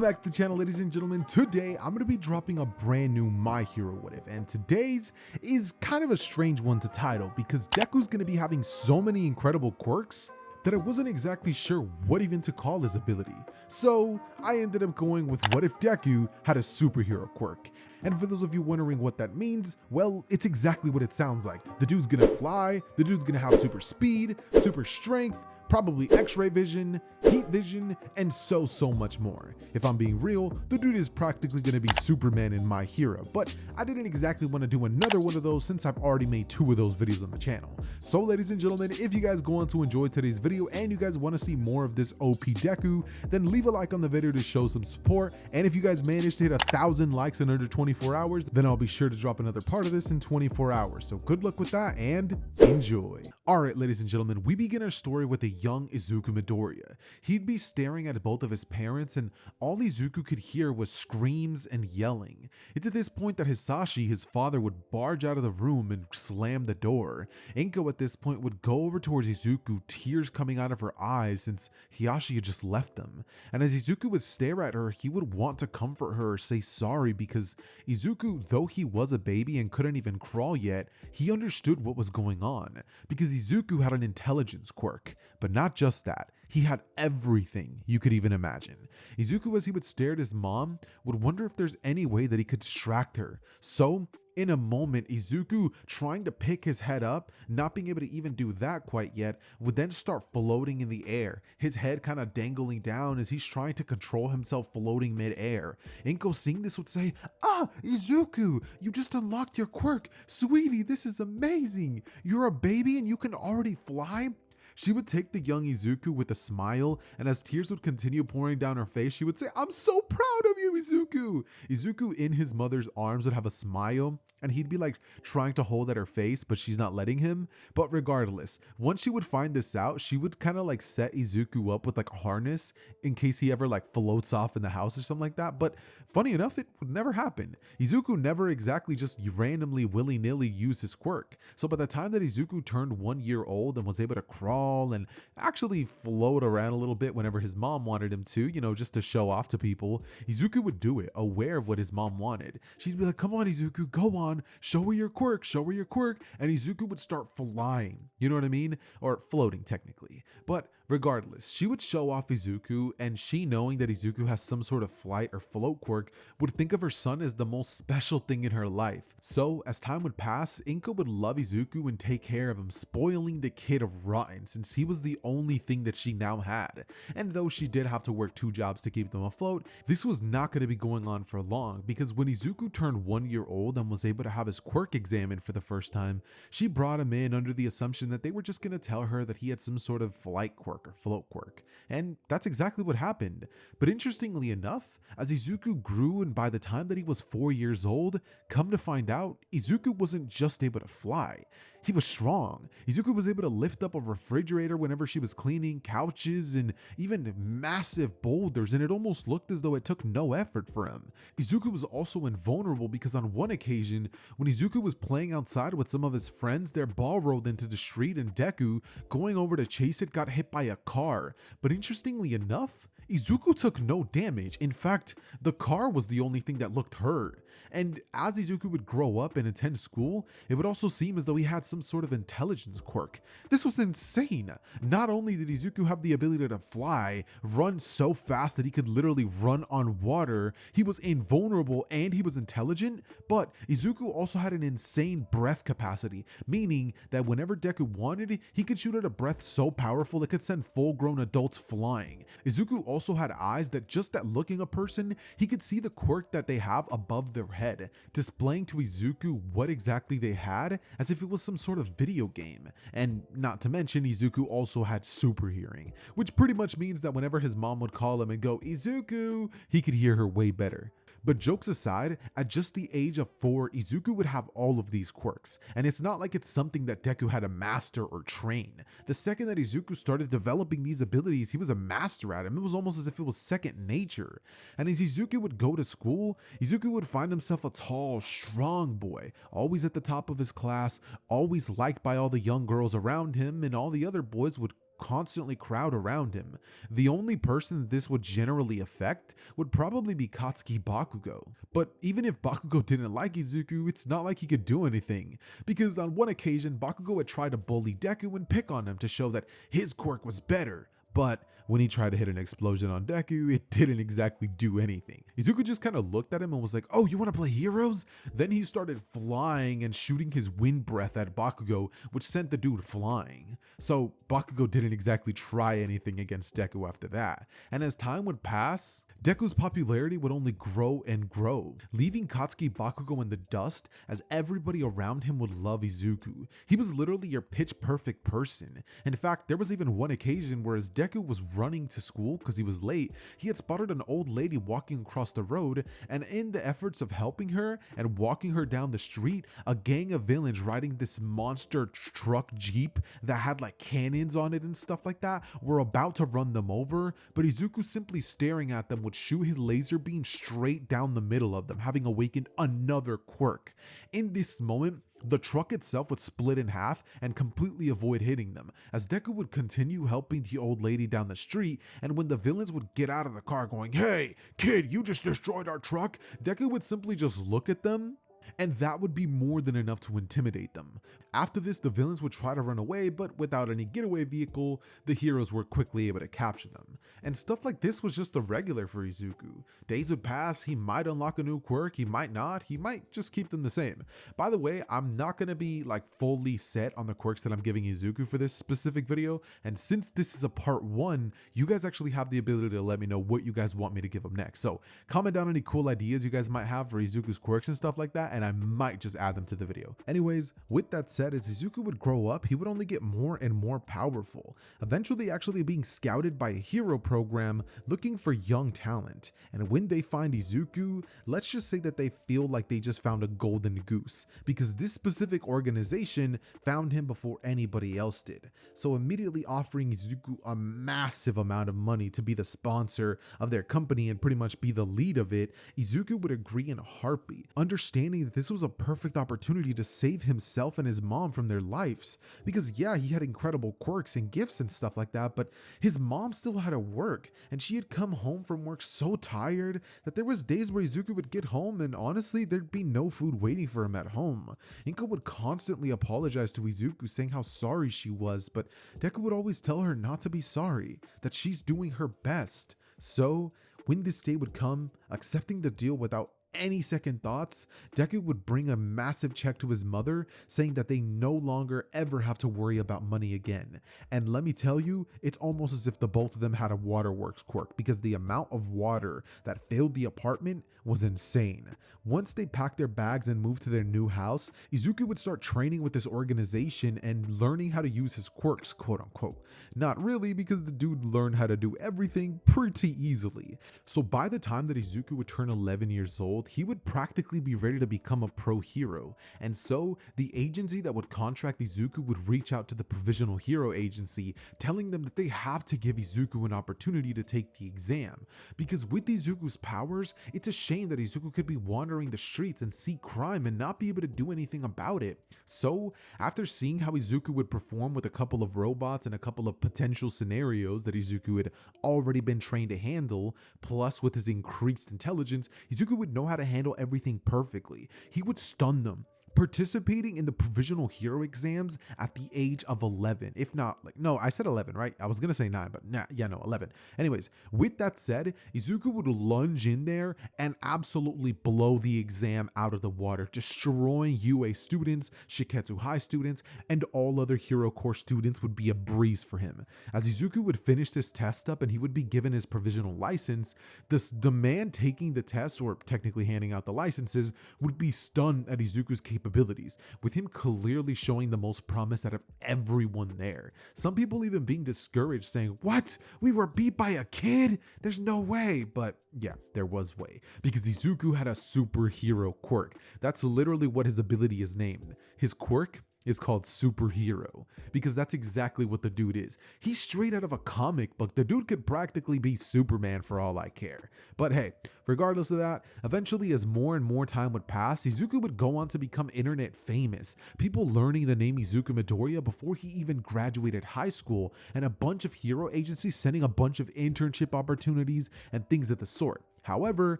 Welcome back to the channel, ladies and gentlemen. Today I'm going to be dropping a brand new My Hero What If, and today's is kind of a strange one to title because Deku's going to be having so many incredible quirks that I wasn't exactly sure what even to call his ability. So I ended up going with what if Deku had a superhero quirk. And for those of you wondering what that means, well, it's exactly what it sounds like. The dude's gonna fly, the dude's gonna have super speed, super strength, probably X-ray vision, heat vision, and so much more. If I'm being real, the dude is practically gonna be Superman in My Hero, but I didn't exactly want to do another one of those since I've already made 2 of those videos on the channel. So ladies and gentlemen, if you guys go on to enjoy today's video and you guys want to see more of this OP Deku, then leave a like on the video to show some support, and if you guys manage to hit 1,000 likes in under 24 hours, then I'll be sure to drop another part of this in 24 hours. So good luck with that and enjoy. Alright ladies and gentlemen, we begin our story with a young Izuku Midoriya. He'd be staring at both of his parents and all Izuku could hear was screams and yelling. It's at this point that Hisashi, his father, would barge out of the room and slam the door. Inko at this point would go over towards Izuku, tears coming out of her eyes since Hisashi had just left them. And as Izuku would stare at her, he would want to comfort her or say sorry because Izuku, though he was a baby and couldn't even crawl yet, he understood what was going on because Izuku had an intelligence quirk, but not just that. He had everything you could even imagine. Izuku, as he would stare at his mom, would wonder if there's any way that he could distract her. So, in a moment, Izuku, trying to pick his head up, not being able to even do that quite yet, would then start floating in the air, his head kind of dangling down as he's trying to control himself floating mid-air. Inko, seeing this, would say, "Ah, Izuku, you just unlocked your quirk. Sweetie, this is amazing. You're a baby and you can already fly?" She would take the young Izuku with a smile, and as tears would continue pouring down her face, she would say, "I'm so proud of you, Izuku." Izuku in his mother's arms would have a smile, and he'd be like trying to hold at her face, but she's not letting him. But regardless, once she would find this out, she would kind of like set Izuku up with like a harness in case he ever like floats off in the house or something like that. But funny enough, it would never happen. Izuku never exactly just randomly willy-nilly used his quirk. So by the time that Izuku turned 1 year old and was able to crawl and actually float around a little bit whenever his mom wanted him to, just to show off to people, Izuku would do it, aware of what his mom wanted. She'd be like, "Come on, Izuku, go on. Show her your quirk, show her your quirk," and Izuku would start flying, you know what I mean? Or floating technically. But regardless, she would show off Izuku, and she, knowing that Izuku has some sort of flight or float quirk, would think of her son as the most special thing in her life. So as time would pass, Inko would love Izuku and take care of him, spoiling the kid rotten since he was the only thing that she now had. And though she did have to work 2 jobs to keep them afloat, this was not going to be going on for long because when Izuku turned 1 year old and was able to have his quirk examined for the first time, she brought him in under the assumption that they were just going to tell her that he had some sort of flight quirk or float quirk. And that's exactly what happened. But interestingly enough, as Izuku grew and by the time that he was 4 years old, come to find out, Izuku wasn't just able to fly. He was strong. Izuku was able to lift up a refrigerator whenever she was cleaning, couches, and even massive boulders, and it almost looked as though it took no effort for him. Izuku was also invulnerable because on one occasion, when Izuku was playing outside with some of his friends, their ball rolled into the street and Deku, going over to chase it, got hit by a car. But interestingly enough, Izuku took no damage. In fact, the car was the only thing that looked hurt. And as Izuku would grow up and attend school, it would also seem as though he had some sort of intelligence quirk. This was insane. Not only did Izuku have the ability to fly, run so fast that he could literally run on water, he was invulnerable and he was intelligent, but Izuku also had an insane breath capacity, meaning that whenever Deku wanted, he could shoot at a breath so powerful it could send full-grown adults flying. Izuku also had eyes that just at looking a person, he could see the quirk that they have above their head, displaying to Izuku what exactly they had as if it was some sort of video game. And not to mention, Izuku also had super hearing, which pretty much means that whenever his mom would call him and go, "Izuku," he could hear her way better. But jokes aside, at just the age of 4, Izuku would have all of these quirks, and it's not like it's something that Deku had to master or train. The second that Izuku started developing these abilities, he was a master at them. It was almost as if it was second nature. And as Izuku would go to school, Izuku would find himself a tall, strong boy, always at the top of his class, always liked by all the young girls around him, and all the other boys would constantly crowd around him. The only person this would generally affect would probably be Katsuki Bakugo. But even if Bakugo didn't like Izuku, it's not like he could do anything, because on one occasion Bakugo had tried to bully Deku and pick on him to show that his quirk was better. But when he tried to hit an explosion on Deku, it didn't exactly do anything. Izuku just kind of looked at him and was like, "Oh, you want to play heroes?" Then he started flying and shooting his wind breath at Bakugo, which sent the dude flying. So Bakugo didn't exactly try anything against Deku after that. And as time would pass, Deku's popularity would only grow and grow, leaving Katsuki Bakugo in the dust as everybody around him would love Izuku. He was literally your pitch perfect person. In fact, there was even one occasion where as Deku was running to school because he was late, he had spotted an old lady walking across the road, and in the efforts of helping her and walking her down the street, a gang of villains riding this monster truck jeep that had like cannons on it and stuff like that were about to run them over, but Izuku simply staring at them would shoot his laser beam straight down the middle of them, having awakened another quirk. In this moment, the truck itself would split in half and completely avoid hitting them, as Deku would continue helping the old lady down the street, and when the villains would get out of the car going, "Hey, kid, you just destroyed our truck," Deku would simply just look at them, and that would be more than enough to intimidate them. After this, the villains would try to run away, but without any getaway vehicle, the heroes were quickly able to capture them. And stuff like this was just a regular for Izuku. Days would pass, he might unlock a new quirk, he might not, he might just keep them the same. By the way, I'm not going to be like fully set on the quirks that I'm giving Izuku for this specific video, and since this is a part 1, you guys actually have the ability to let me know what you guys want me to give him next. So comment down any cool ideas you guys might have for Izuku's quirks and stuff like that, and I might just add them to the video. Anyways, with that said, as Izuku would grow up, he would only get more and more powerful, eventually actually being scouted by a hero program looking for young talent. And when they find Izuku, let's just say that they feel like they just found a golden goose, because this specific organization found him before anybody else did. So immediately offering Izuku a massive amount of money to be the sponsor of their company and pretty much be the lead of it, Izuku would agree in a heartbeat, understanding that this was a perfect opportunity to save himself and his mom from their lives. Because yeah, he had incredible quirks and gifts and stuff like that, but his mom still had to work, and she had come home from work so tired that there was days where Izuku would get home and honestly there'd be no food waiting for him at home. Inko would constantly apologize to Izuku, saying how sorry she was, but Deku would always tell her not to be sorry, that she's doing her best. So when this day would come, accepting the deal without any second thoughts, Deku would bring a massive check to his mother, saying that they no longer ever have to worry about money again. And let me tell you, it's almost as if the both of them had a waterworks quirk, because the amount of water that filled the apartment was insane. Once they packed their bags and moved to their new house, Izuku would start training with this organization and learning how to use his quirks, quote unquote. Not really, because the dude learned how to do everything pretty easily. So by the time that Izuku would turn 11 years old, he would practically be ready to become a pro hero. And so the agency that would contract Izuku would reach out to the Provisional Hero Agency, telling them that they have to give Izuku an opportunity to take the exam. Because with Izuku's powers, it's a shame that Izuku could be wandering the streets and see crime and not be able to do anything about it. So after seeing how Izuku would perform with a couple of robots and a couple of potential scenarios that Izuku had already been trained to handle, plus with his increased intelligence, Izuku would know how to handle everything perfectly. He would stun them, participating in the Provisional Hero exams at the age of 11, if not, like, no, I said 11, right? I was gonna say 9, but nah, yeah, no, 11. Anyways, with that said, Izuku would lunge in there and absolutely blow the exam out of the water, destroying UA students, Shiketsu High students, and all other Hero Corps students would be a breeze for him. As Izuku would finish this test up and he would be given his provisional license, the man taking the test, or technically handing out the licenses, would be stunned at Izuku's capabilities, with him clearly showing the most promise out of everyone there. Some people even being discouraged, saying, "What? We were beat by a kid? There's no way." But yeah, there was way, because Izuku had a superhero quirk. That's literally what his ability is named. His quirk is called Superhero, because that's exactly what the dude is. He's straight out of a comic book. The dude could practically be Superman for all I care. But hey, Regardless of that, eventually as more and more time would pass, Izuku would go on to become internet famous, people learning the name Izuku Midoriya before he even graduated high school, and a bunch of hero agencies sending a bunch of internship opportunities and things of the sort. However,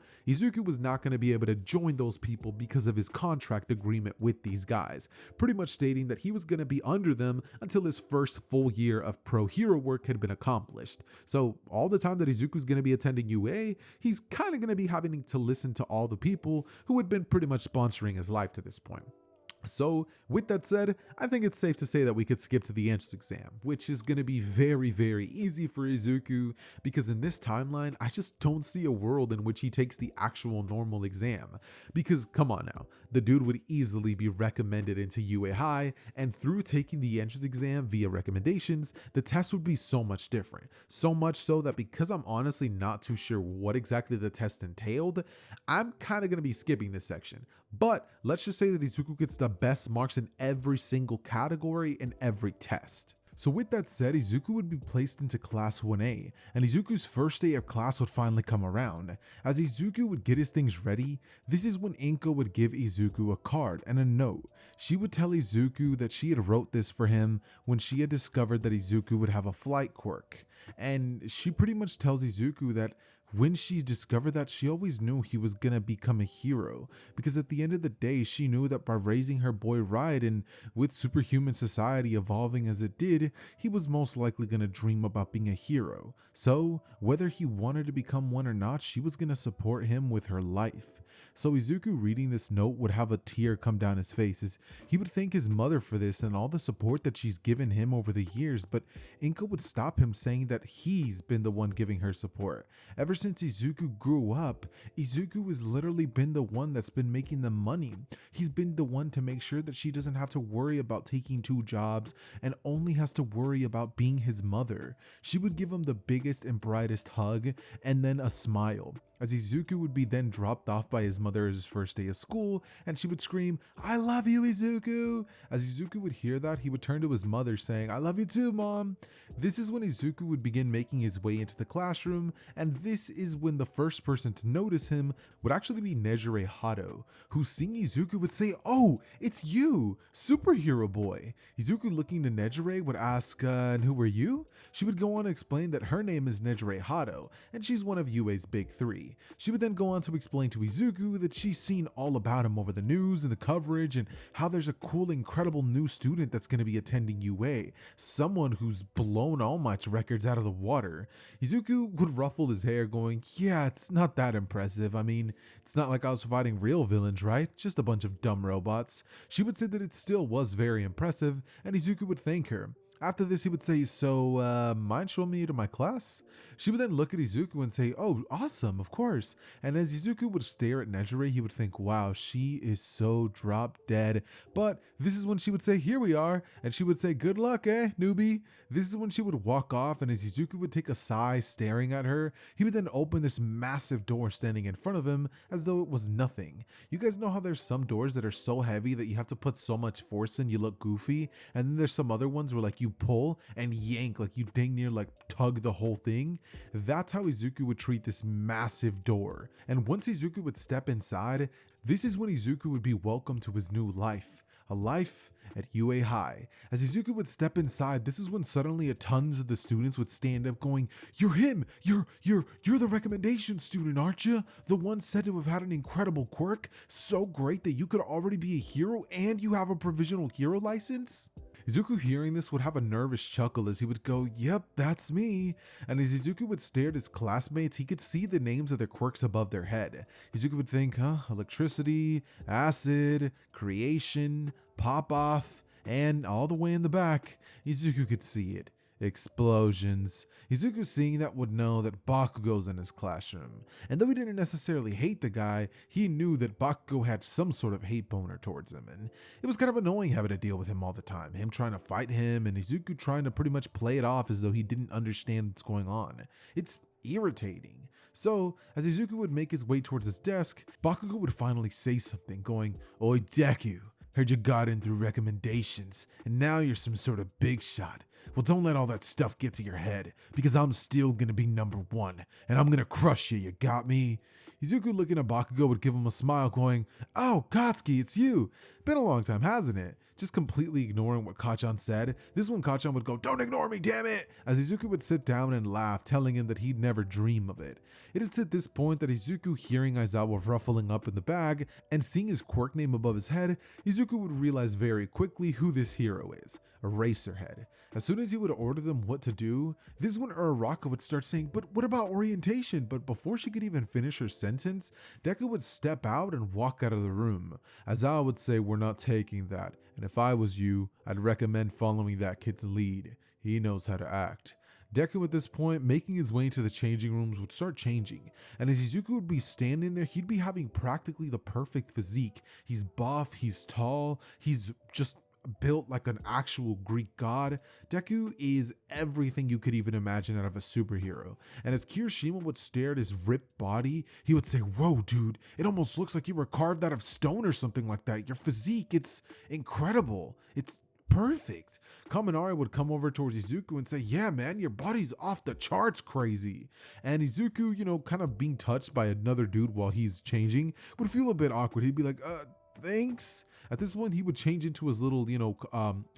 Izuku was not going to be able to join those people because of his contract agreement with these guys, pretty much stating that he was going to be under them until his first full year of pro hero work had been accomplished. So all the time that Izuku's going to be attending UA, he's kind of going to be having to listen to all the people who had been pretty much sponsoring his life to this point. So with that said, I think it's safe to say that we could skip to the entrance exam, which is going to be very, very easy for Izuku, because in this timeline, I just don't see a world in which he takes the actual normal exam. Because come on now, the dude would easily be recommended into UA High, and through taking the entrance exam via recommendations, the test would be so much different. So much so that because I'm honestly not too sure what exactly the test entailed, I'm kind of going to be skipping this section. But let's just say that Izuku gets the best marks in every single category in every test. So with that said, Izuku would be placed into class 1A, and Izuku's first day of class would finally come around. As Izuku would get his things ready, this is when Inko would give Izuku a card and a note. She would tell Izuku that she had wrote this for him when she had discovered that Izuku would have a flight quirk. And she pretty much tells Izuku that when she discovered that, she always knew he was gonna become a hero, because at the end of the day, she knew that by raising her boy right, and with superhuman society evolving as it did, he was most likely gonna dream about being a hero. So whether he wanted to become one or not, she was gonna support him with her life. So Izuku reading this note would have a tear come down his face, as he would thank his mother for this and all the support that she's given him over the years, but Inko would stop him, saying that he's been the one giving her support. Ever since Izuku grew up, Izuku has literally been the one that's been making the money. He's been the one to make sure that she doesn't have to worry about taking 2 jobs and only has to worry about being his mother. She would give him the biggest and brightest hug and then a smile, as Izuku would be then dropped off by his mother his first day of school, and she would scream, "I love you, Izuku!" As Izuku would hear that, he would turn to his mother saying, "I love you too, Mom." This is when Izuku would begin making his way into the classroom, and this is when the first person to notice him would actually be Nejire Hado, who seeing Izuku would say, "Oh, it's you, superhero boy." Izuku looking to Nejire would ask, "And who are you?" She would go on to explain that her name is Nejire Hado, and she's one of UA's big 3. She would then go on to explain to Izuku that she's seen all about him over the news and the coverage, and how there's a cool, incredible new student that's going to be attending UA, someone who's blown All Might's records out of the water. Izuku would ruffle his hair going, "Yeah, it's not that impressive. I mean, it's not like I was fighting real villains, right? Just a bunch of dumb robots." She would say that it still was very impressive, and Izuku would thank her. After this, he would say, "So, mind showing me to my class?" She would then look at Izuku and say, "Oh, awesome, of course." And as Izuku would stare at Nejire, he would think, "Wow, she is so drop dead." But this is when she would say, "Here we are." And she would say, "Good luck, newbie?" This is when she would walk off, and as Izuku would take a sigh staring at her, he would then open this massive door standing in front of him as though it was nothing. You guys know how there's some doors that are so heavy that you have to put so much force in, you look goofy, and then there's some other ones where like you pull and yank, like you dang near like tug the whole thing. That's how Izuku would treat this massive door. And once Izuku would step inside, this is when Izuku would be welcomed to his new life. A life at UA High. As Izuku would step inside, this is when suddenly tons of the students would stand up going, "You're him! You're the recommendation student, aren't you? The one said to have had an incredible quirk, so great that you could already be a hero and you have a provisional hero license?" Izuku hearing this would have a nervous chuckle as he would go, "Yep, that's me." And as Izuku would stare at his classmates, he could see the names of their quirks above their head. Izuku would think, electricity, acid, creation, pop-off, and all the way in the back, Izuku could see it. Explosions. Izuku seeing that would know that Bakugo's in his classroom. And though he didn't necessarily hate the guy, he knew that Bakugo had some sort of hate boner towards him. And it was kind of annoying having to deal with him all the time. Him trying to fight him and Izuku trying to pretty much play it off as though he didn't understand what's going on. It's irritating. So, as Izuku would make his way towards his desk, Bakugo would finally say something, going, "Oi, Deku, heard you got in through recommendations, and now you're some sort of big shot. Well, don't let all that stuff get to your head, because I'm still gonna be number 1, and I'm gonna crush you, you got me?" Izuku looking at Bakugo would give him a smile going, "Oh, Katsuki, it's you. Been a long time, hasn't it?" Just completely ignoring what Kachan said. This one Kachan would go, "Don't ignore me, damn it!" As Izuku would sit down and laugh, telling him that he'd never dream of it. It is at this point that Izuku, hearing Aizawa ruffling up in the bag and seeing his quirk name above his head, Izuku would realize very quickly who this hero is. Eraserhead. As soon as he would order them what to do, this is when Uraraka would start saying, "But what about orientation?" But before she could even finish her sentence, Deku would step out and walk out of the room. Aizawa would say, "We're not taking that, and if I was you, I'd recommend following that kid's lead. He knows how to act." Deku at this point, making his way into the changing rooms, would start changing, and as Izuku would be standing there, he'd be having practically the perfect physique. He's buff, he's tall, he's just built like an actual Greek god. Deku is everything you could even imagine out of a superhero. And as Kirishima would stare at his ripped body, he would say, "Whoa, dude, it almost looks like you were carved out of stone or something like that. Your physique, it's incredible. It's perfect." Kaminari would come over towards Izuku and say, "Yeah, man, your body's off the charts crazy." And Izuku, kind of being touched by another dude while he's changing, would feel a bit awkward. He'd be like, "Thanks." At this point, he would change into his little,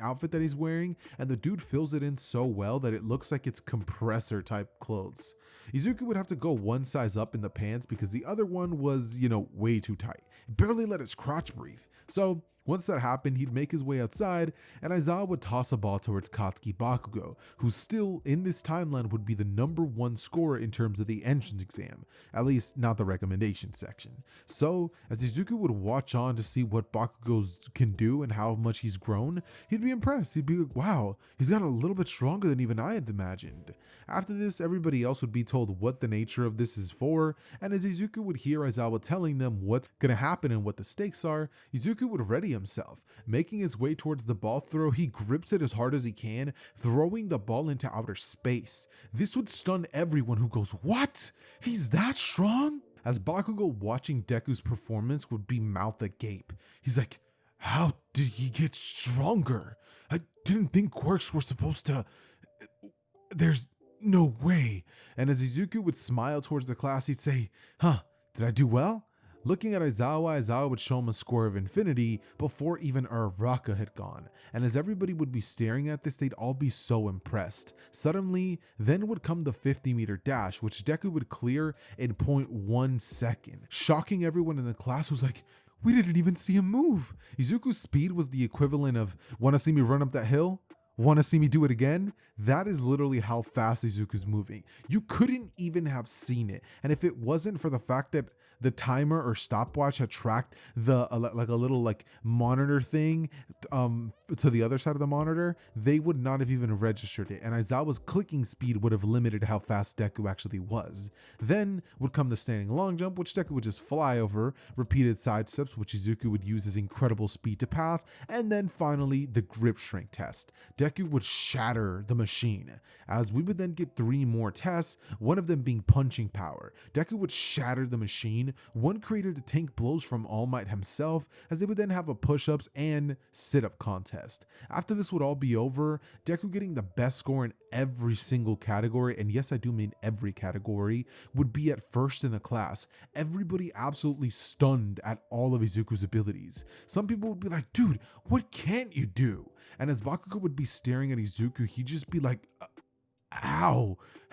outfit that he's wearing, and the dude fills it in so well that it looks like it's compressor type clothes. Izuku would have to go one size up in the pants because the other one was, way too tight. It barely let his crotch breathe. So once that happened, he'd make his way outside, and Aizawa would toss a ball towards Katsuki Bakugo, who still, in this timeline, would be the #1 scorer in terms of the entrance exam, at least not the recommendation section. So, as Izuku would watch on to see what Bakugo can do and how much he's grown, he'd be impressed. He'd be like, "Wow, he's gotten a little bit stronger than even I had imagined." After this, everybody else would be told what the nature of this is for, and as Izuku would hear Aizawa telling them what's gonna happen and what the stakes are, Izuku would ready himself. Making his way towards the ball throw, he grips it as hard as he can, throwing the ball into outer space. This would stun everyone who goes, "What? He's that strong?" As Bakugo, watching Deku's performance, would be mouth agape. He's like, "How did he get stronger? I didn't think quirks were supposed to... There's no way." And as Izuku would smile towards the class, he'd say, "Did I do well?" Looking at Aizawa would show him a score of infinity before even Uraraka had gone. And as everybody would be staring at this, they'd all be so impressed. Suddenly, then would come the 50-meter dash, which Deku would clear in 0.1 second. Shocking everyone in the class who's like, "We didn't even see him move." Izuku's speed was the equivalent of, "Wanna see me run up that hill? Wanna see me do it again?" That is literally how fast Izuku's moving. You couldn't even have seen it. And if it wasn't for the fact that the timer or stopwatch had tracked the like a little monitor thing to the other side of the monitor, they would not have even registered it, and Aizawa's clicking speed would have limited how fast Deku actually was. Then would come the standing long jump, which Deku would just fly over, repeated side steps, which Izuku would use his incredible speed to pass, and then finally the grip shrink test. Deku would shatter the machine, as we would then get 3 more tests, one of them being punching power. Deku would shatter the machine, one created to tank blows from All Might himself, as they would then have a push-ups and sit-up contest. After this would all be over, Deku getting the best score in every single category, and yes, I do mean every category, would be at first in the class. Everybody absolutely stunned at all of Izuku's abilities. Some people would be like, "Dude, what can't you do?" And as Bakugo would be staring at Izuku, he'd just be like,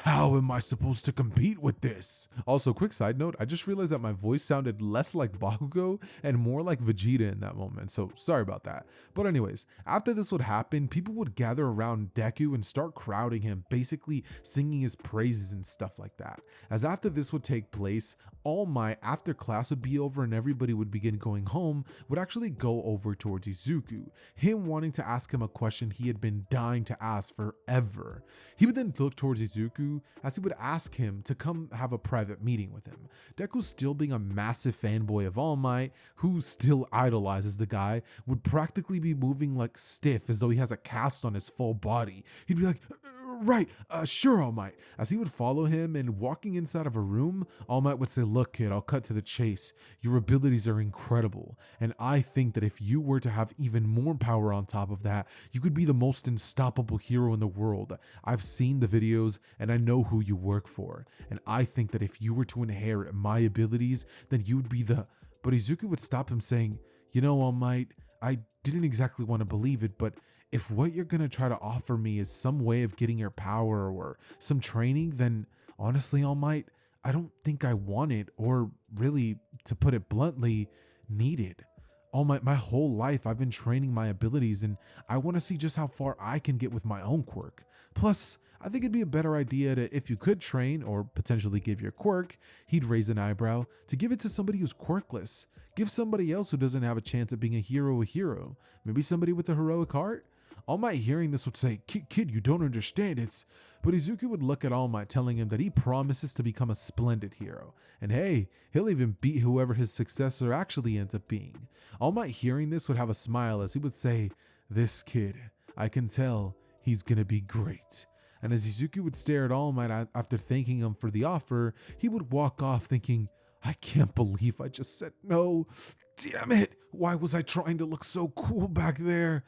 How am I supposed to compete with this?" Also, quick side note, I just realized that my voice sounded less like Bakugo and more like Vegeta in that moment, so sorry about that. But anyways, after this would happen, people would gather around Deku and start crowding him, basically singing his praises and stuff like that. As after this would take place, All Might, after class would be over and everybody would begin going home, would actually go over towards Izuku, him wanting to ask him a question he had been dying to ask forever. He would then look towards Izuku as he would ask him to come have a private meeting with him. Deku, still being a massive fanboy of All Might, who still idolizes the guy, would practically be moving like stiff as though he has a cast on his full body. He'd be like, Right, sure, All Might. As he would follow him and walking inside of a room, All Might would say, look kid, I'll cut to the chase. Your abilities are incredible, and I think that if you were to have even more power on top of that, you could be the most unstoppable hero in the world. I've seen the videos and I know who you work for, and I think that if you were to inherit my abilities, then you'd be the... But Izuku would stop him saying, you know, All Might, I didn't exactly want to believe it, but if what you're gonna try to offer me is some way of getting your power or some training, then honestly, All Might, I don't think I want it, or really, to put it bluntly, need it. All Might, my whole life I've been training my abilities, and I want to see just how far I can get with my own quirk. Plus, I think it'd be a better idea to, if you could train or potentially give your quirk, he'd raise an eyebrow, to give it to somebody who's quirkless. Give somebody else who doesn't have a chance at being a hero. Maybe somebody with a heroic heart? All Might hearing this would say, kid, you don't understand, it's... But Izuku would look at All Might, telling him that he promises to become a splendid hero. And hey, he'll even beat whoever his successor actually ends up being. All Might hearing this would have a smile as he would say, this kid, I can tell he's gonna be great. And as Izuku would stare at All Might after thanking him for the offer, he would walk off thinking, I can't believe I just said no. Damn it, why was I trying to look so cool back there?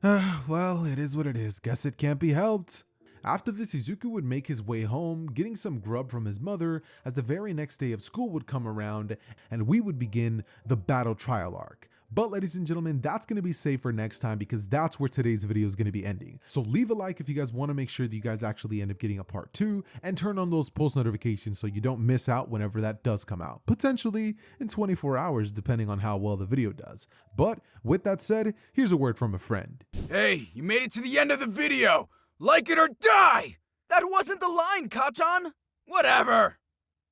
Well, it is what it is. Guess it can't be helped. After this, Izuku would make his way home, getting some grub from his mother, as the very next day of school would come around, and we would begin the battle trial arc. But ladies and gentlemen, that's going to be safe for next time, because that's where today's video is going to be ending. So leave a like if you guys want to make sure that you guys actually end up getting a part 2, and turn on those post notifications so you don't miss out whenever that does come out. Potentially in 24 hours, depending on how well the video does. But with that said, here's a word from a friend. Hey, you made it to the end of the video! Like it or die! That wasn't the line, Kachan! Whatever!